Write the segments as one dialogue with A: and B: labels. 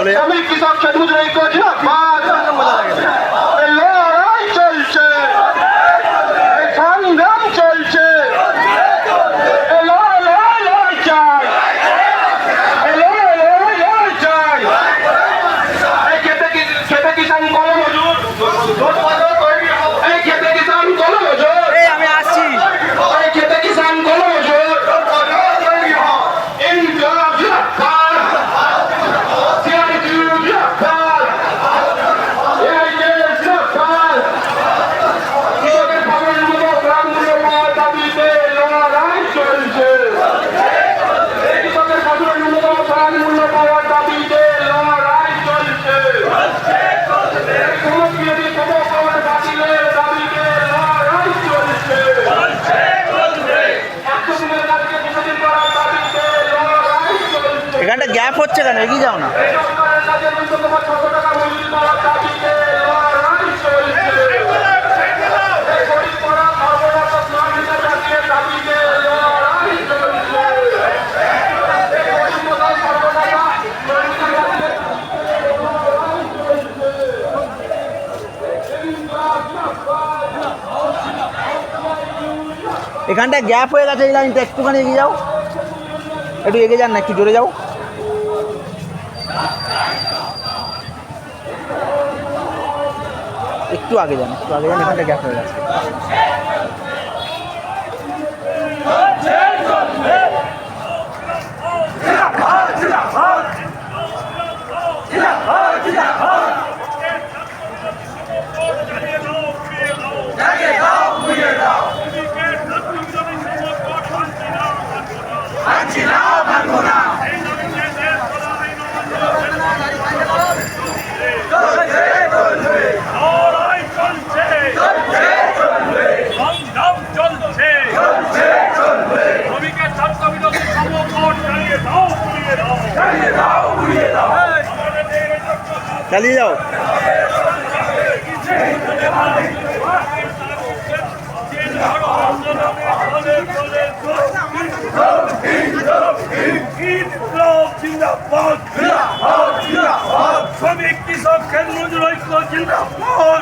A: চলে যাও।
B: আমি কৃষক খেজুর এই করছি না লড়াই চলছে, সংগ্রাম চলছে, লড়াই চাই, লড়াই চাই। এই খেতে কিষান কলম হজুর, এই খেতে কিষান কলম হজুর,
A: আমি আসছি।
B: এই খেতে কিষান কলম হজুর, ইনকলাব জিন্দাবাদ, সিআইটিইউ জিন্দাবাদ, এআইএস জিন্দাবাদ। কৃষকের ফসল মূল্য গ্রাম মূল্য পাওয়ার দাবিতে লড়াই চলছে, কৃষকের ফসলের ন্যূনতম গ্রাম মূল্য পাওয়ার দাবিতে লড়াই চলছে, সমষ্টিগত সমকর বাতিলের দাবিতে লড়াই চলছে, 100 দিনের কাজকে 200 দিন করার দাবিতে লড়াই চলছে।
A: এখানটা গ্যাপ হচ্ছে কেন? এগিয়ে যাও না।
B: এই সরকারের কাছে ন্যূনতম 600 টাকা মজুরি পাওয়ার দাবিতে লড়াই চলছে, এই গরিব পাড়া সর্বনাশ গ্রামীণের জাতীয় দাবিতে লড়াই চলছে, এই গরিব প্রধান সর্বনাশ গ্রামীণের জাতীয়
A: এখানটা গ্যাপ হয়ে গেছে, এই লাইনটা একটুখানি এগিয়ে যাও, একটু এগিয়ে যান না, একটু জোরে যাও। একটু আগে যান, একটু আগে যান, এখানটা গ্যাপ হয়ে গেছে। চালিয়ে যাও।
C: শ্রমিক কৃষক খেত মজুর ঐক্য জিন্দাবাদ,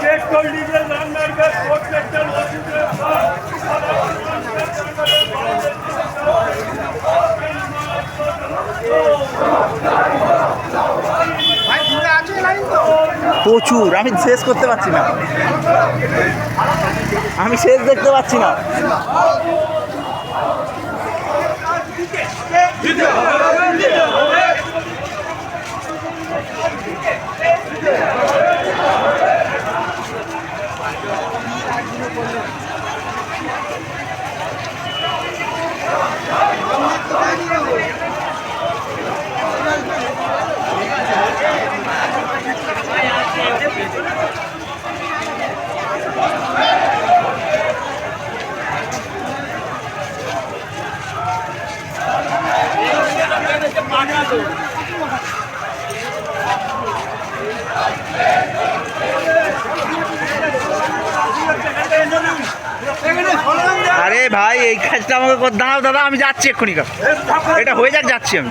C: পেট্রোল ডিজেল রান্নার গ্যাস প্রত্যেকটার
A: প্রচুর, আমি শেষ করতে পারছি না, আমি শেষ দেখতে পাচ্ছি না। আরে ভাই, এই কাজটা আমাকে দাঁড়াও দাদা, আমি যাচ্ছি এক্ষুনি, এটা হয়ে যাক, যাচ্ছি আমি।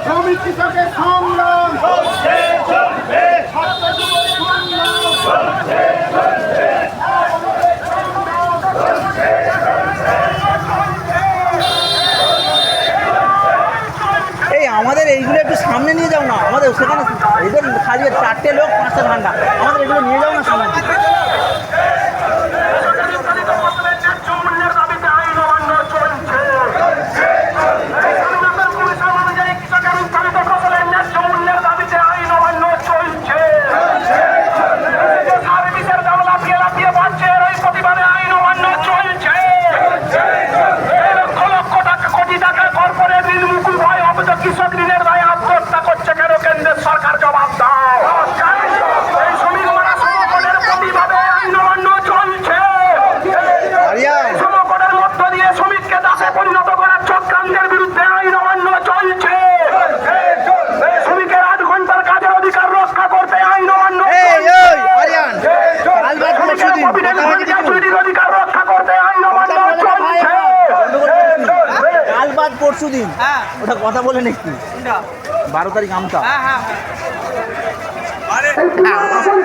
B: শ্রমিক কৃষকের সংগ্রাম
A: এই আমাদের এইগুলো একটু সামনে নিয়ে যাও না, আমাদের সেখানে এদের খালি 4টে লোক 5টা ঠান্ডা, আমাদের এগুলো নিয়ে যাও না সামনে।
B: কৃষক ঋণের দায়ে আত্মহত্যা করছে কেন? কেন্দ্রের সরকার জবাব দাও। এই শ্রমিক মারা
A: পরশু দিন
D: হ্যাঁ
A: ওটা কথা বলে নাকি
D: কোনটা
A: 12 তারিখ আমতা
D: হ্যাঁ হ্যাঁ হ্যাঁ
B: এই